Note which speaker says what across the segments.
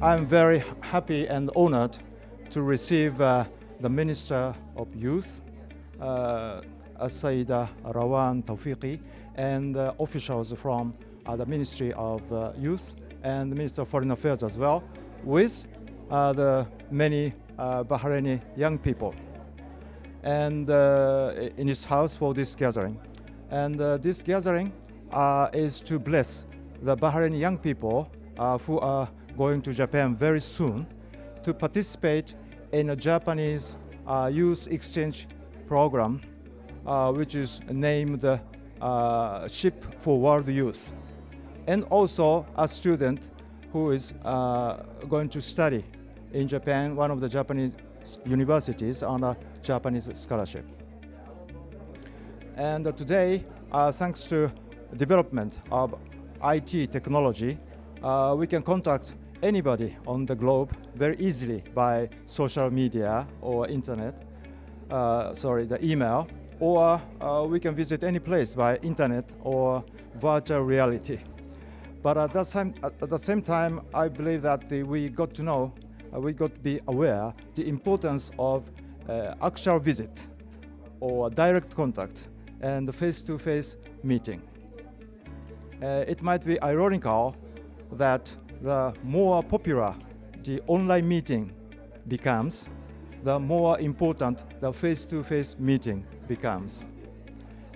Speaker 1: I'm very happy and honored to receive the Minister of Youth, Saida Rawan Tawfiqi, and officials from the Ministry of Youth and the Minister of Foreign Affairs as well, with the many Bahraini young people, and in his house for this gathering. And this gathering is to bless the Bahraini young people who are going to Japan very soon to participate in a Japanese youth exchange program, which is named Ship for World Youth, and also a student who is going to study in Japan, one of the Japanese universities, on a Japanese scholarship. And today, thanks to development of IT technology, we can contact anybody on the globe very easily by social media or internet, the email, or we can visit any place by internet or virtual reality. But at the same time, I believe that we got to know, we got to be aware the importance of actual visit or direct contact and the face-to-face meeting. It might be ironical that the more popular the online meeting becomes, the more important the face-to-face meeting becomes.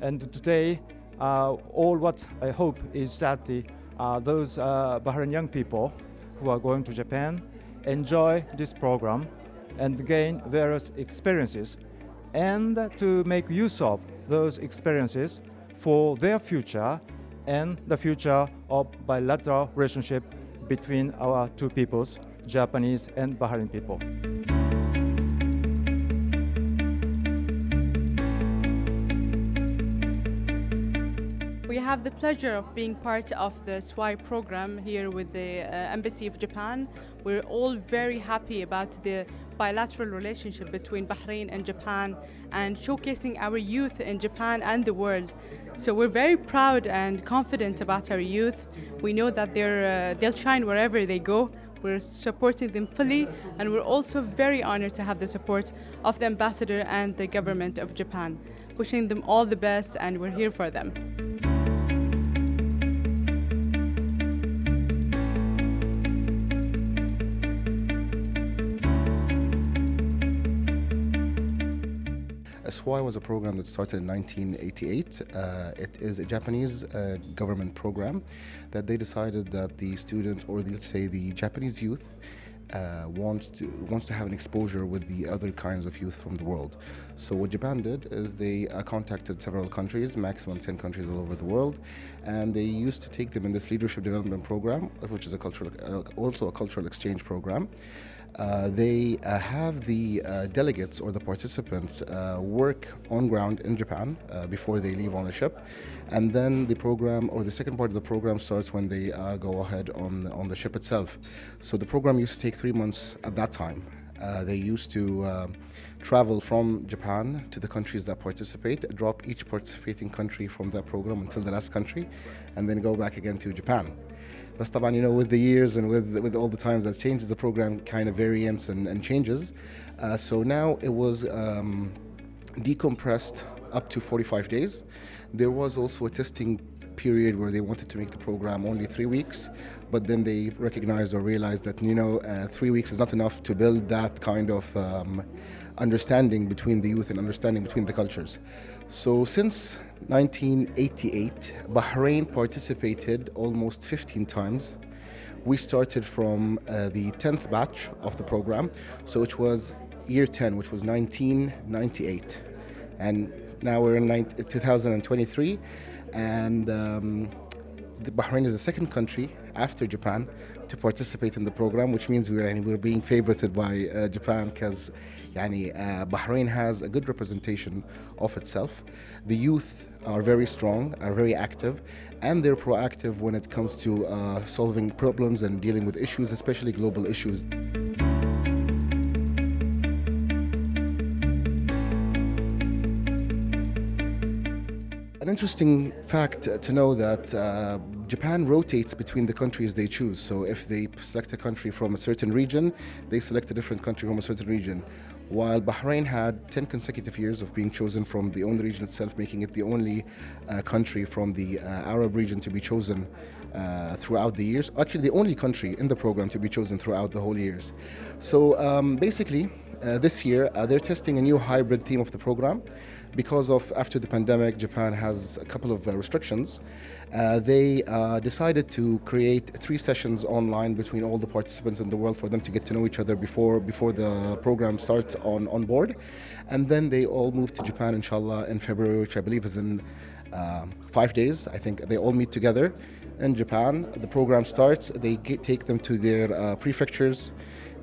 Speaker 1: And today, all what I hope is that those Bahrain young people who are going to Japan enjoy this program and gain various experiences, and to make use of those experiences for their future and the future of bilateral relationship between our two peoples, Japanese and Bahrain people.
Speaker 2: We have the pleasure of being part of the SWI program here with the Embassy of Japan. We're all very happy about the bilateral relationship between Bahrain and Japan and showcasing our youth in Japan and the world. So we're very proud and confident about our youth. We know that they'll shine wherever they go. We're supporting them fully, and we're also very honored to have the support of the ambassador and the government of Japan. Wishing them all the best, and we're here for them.
Speaker 3: SWI was a program that started in 1988. It is a Japanese government program that they decided that the students, or let's say the Japanese youth, wants to have an exposure with the other kinds of youth from the world. So what Japan did is they contacted several countries, maximum 10 countries all over the world, and they used to take them in this leadership development program, which is also a cultural exchange program. They have the delegates or the participants work on ground in Japan before they leave on a ship, and then the program, or the second part of the program, starts when they go ahead on the ship itself. So the program used to take 3 months at that time. They used to travel from Japan to the countries that participate, drop each participating country from that program until the last country, and then go back again to Japan. But طبعا, with the years and with all the times that changes, the program kind of variants and changes. So now it was decompressed up to 45 days. There was also a testing period where they wanted to make the program only 3 weeks, but then they recognized or realized that 3 weeks is not enough to build that kind of understanding between the youth and understanding between the cultures. So since 1988, Bahrain participated almost 15 times. We started from the 10th batch of the program, so which was year 10, which was 1998. And now we're in 2023, and Bahrain is the second country after Japan to participate in the program, which means we're being favorited by Japan, because Bahrain has a good representation of itself. The youth are very strong, are very active, and they're proactive when it comes to solving problems and dealing with issues, especially global issues. An interesting fact to know that Japan rotates between the countries they choose. So if they select a country from a certain region, they select a different country from a certain region. While Bahrain had 10 consecutive years of being chosen from the own region itself, making it the only country from the Arab region to be chosen throughout the years. Actually, the only country in the program to be chosen throughout the whole years. So basically, this year they're testing a new hybrid theme of the program because of after the pandemic, Japan has a couple of restrictions. They decided to create 3 sessions online between all the participants in the world for them to get to know each other before the program starts on board, and then they all move to Japan, inshallah, in February, which I believe is in 5 days. I think they all meet together in Japan. The program starts. They take them to their prefectures.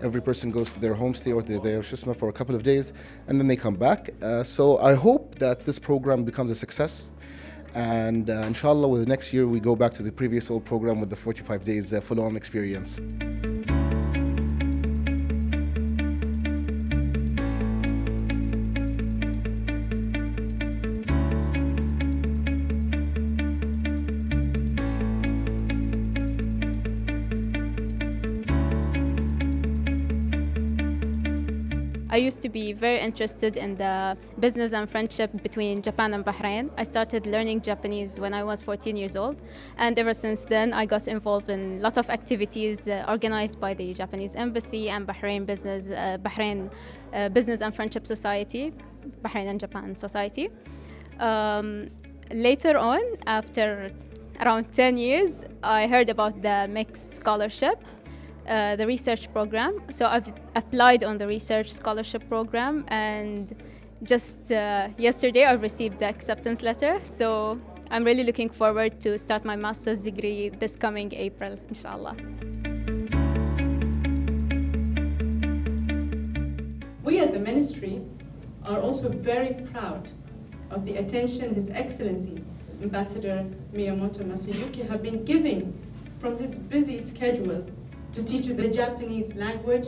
Speaker 3: Every person goes to their homestay or their shisma for a couple of days, and then they come back. So I hope that this program becomes a success. And inshallah, with the next year, we go back to the previous old program with the 45 days full-on experience.
Speaker 4: I used to be very interested in the business and friendship between Japan and Bahrain. I started learning Japanese when I was 14 years old, and ever since then I got involved in a lot of activities organized by the Japanese Embassy and Bahrain Business and Friendship Society, Bahrain and Japan Society. Later on, after around 10 years, I heard about the mixed scholarship, the research program. So I've applied on the research scholarship program, and just yesterday I received the acceptance letter. So I'm really looking forward to start my master's degree this coming April, inshallah.
Speaker 2: We at the Ministry are also very proud of the attention His Excellency Ambassador Miyamoto Masayuki have been giving from his busy schedule to teach the Japanese language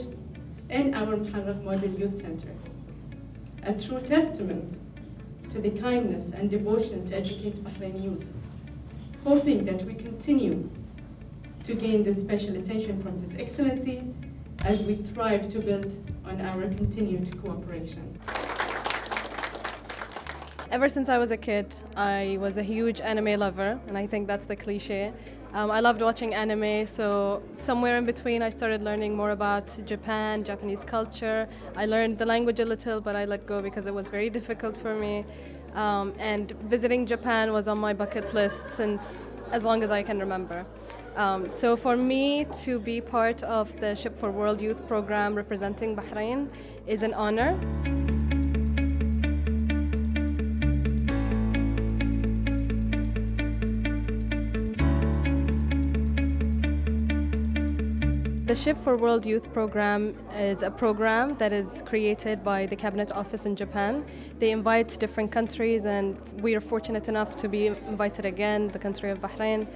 Speaker 2: in our Muharraq Model Youth Center. A true testament to the kindness and devotion to educate Bahraini youth. Hoping that we continue to gain this special attention from His Excellency as we thrive to build on our continued cooperation.
Speaker 5: Ever since I was a kid, I was a huge anime lover, and I think that's the cliche. I loved watching anime, so somewhere in between I started learning more about Japan, Japanese culture. I learned the language a little, but I let go because it was very difficult for me. And visiting Japan was on my bucket list since as long as I can remember. So for me to be part of the Ship for World Youth program representing Bahrain is an honor. The Ship for World Youth program is a program that is created by the Cabinet Office in Japan. They invite different countries, and we are fortunate enough to be invited again, the country of Bahrain.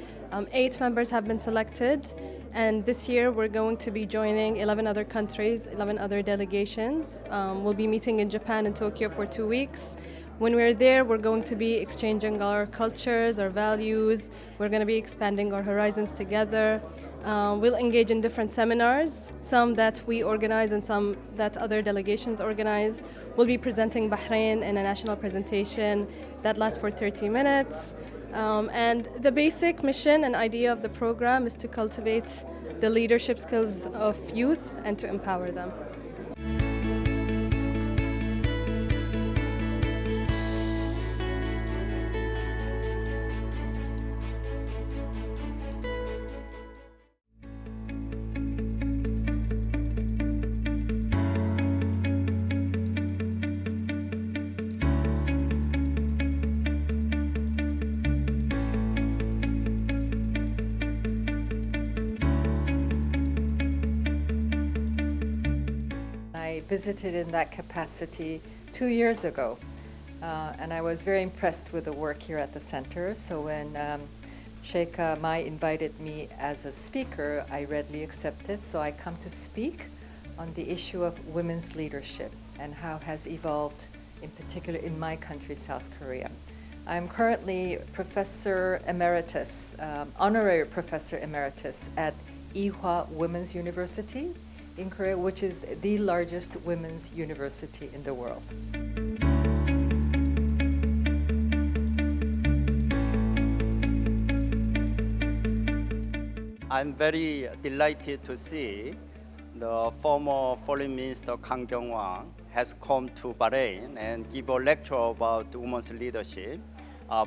Speaker 5: 8 members have been selected, and this year we're going to be joining 11 other countries, 11 other delegations. We'll be meeting in Japan and Tokyo for 2 weeks. When we're there, we're going to be exchanging our cultures, our values. We're going to be expanding our horizons together. We'll engage in different seminars, some that we organize and some that other delegations organize. We'll be presenting Bahrain in a national presentation that lasts for 30 minutes. And the basic mission and idea of the program is to cultivate the leadership skills of youth and to empower them.
Speaker 6: I visited in that capacity 2 years ago, and I was very impressed with the work here at the center. So when Sheikh Mai invited me as a speaker, I readily accepted. So I come to speak on the issue of women's leadership and how it has evolved, in particular in my country, South Korea. I'm currently Professor Emeritus, Honorary Professor Emeritus at Ewha Women's University in Korea, which is the largest women's university in the world.
Speaker 7: I'm very delighted to see the former Foreign Minister Kang Kyung-hwan has come to Bahrain and give a lecture about women's leadership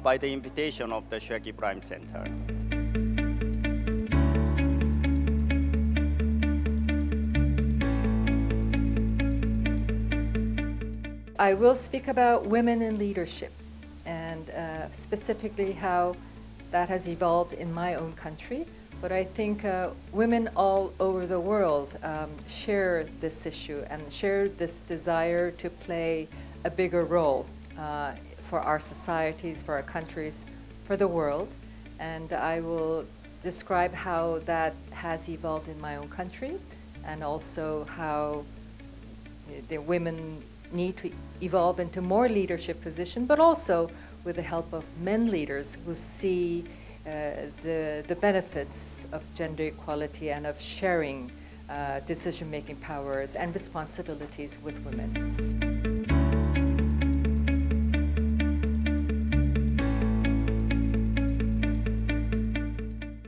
Speaker 7: by the invitation of the Sheikh Ibrahim Center.
Speaker 6: I will speak about women in leadership and specifically how that has evolved in my own country. But I think women all over the world share this issue and share this desire to play a bigger role for our societies, for our countries, for the world. And I will describe how that has evolved in my own country and also how the women need to evolve into more leadership position, but also with the help of men leaders who see the benefits of gender equality and of sharing decision-making powers and responsibilities with women.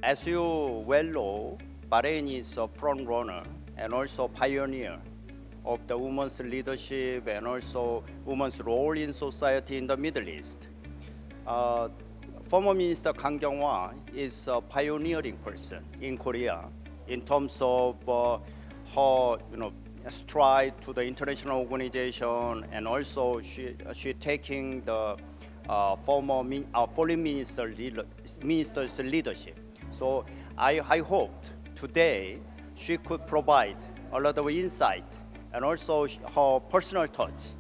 Speaker 7: As you well know, Bahrain is a front runner and also pioneer of the women's leadership and also women's role in society in the Middle East. Former Minister Kang Kyung-hwan is a pioneering person in Korea in terms of her stride to the international organization, and also she taking the foreign minister's leadership. So I hoped today she could provide a lot of insights and also her personal thoughts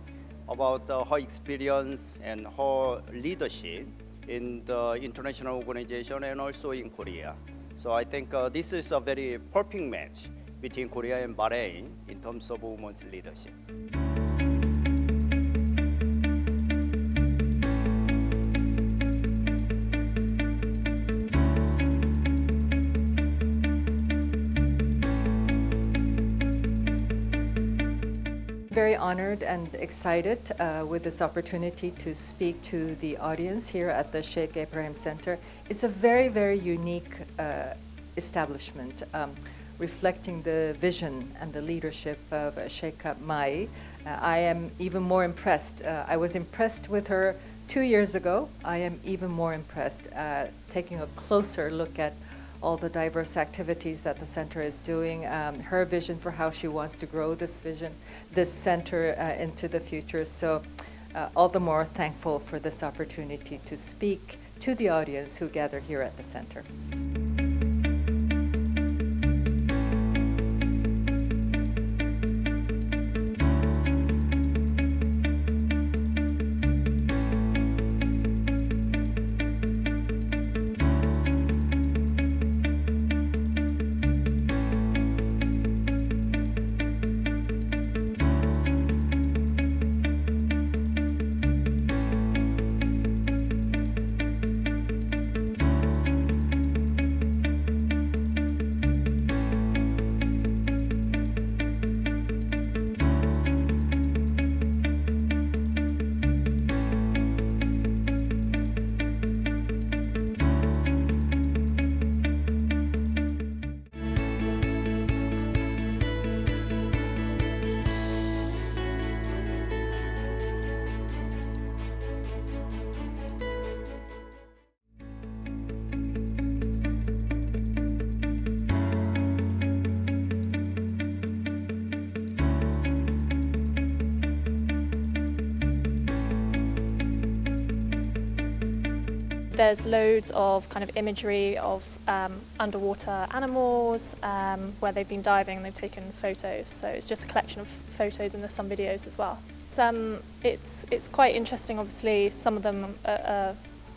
Speaker 7: about her experience and her leadership in the international organization and also in Korea. So I think this is a very perfect match between Korea and Bahrain in terms of women's leadership.
Speaker 6: Very honored and excited with this opportunity to speak to the audience here at the Sheikh Ibrahim Center. It's a very, very unique establishment, reflecting the vision and the leadership of Sheikh Mai. I am even more impressed. I was impressed with her 2 years ago. I am even more impressed taking a closer look at all the diverse activities that the center is doing, her vision for how she wants to grow this center into the future. So all the more thankful for this opportunity to speak to the audience who gather here at the center.
Speaker 8: There's loads of kind of imagery of underwater animals where they've been diving and they've taken photos. So it's just a collection of photos and there's some videos as well. It's quite interesting. Obviously, some of them are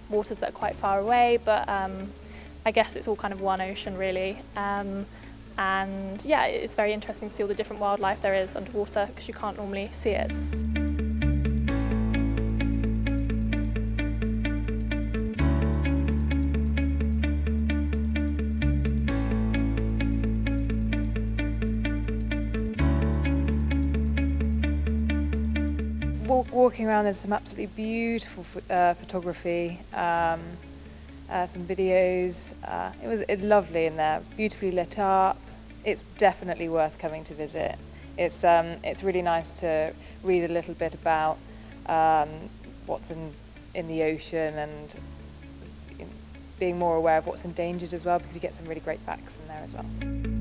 Speaker 8: waters that are quite far away, but I guess it's all kind of one ocean really. And yeah, it's very interesting to see all the different wildlife there is underwater because you can't normally see it.
Speaker 9: walking around, there's some absolutely beautiful photography, some videos. It was lovely in there, beautifully lit up. It's definitely worth coming to visit. It's really nice to read a little bit about what's in the ocean and being more aware of what's endangered as well, because you get some really great facts in there as well.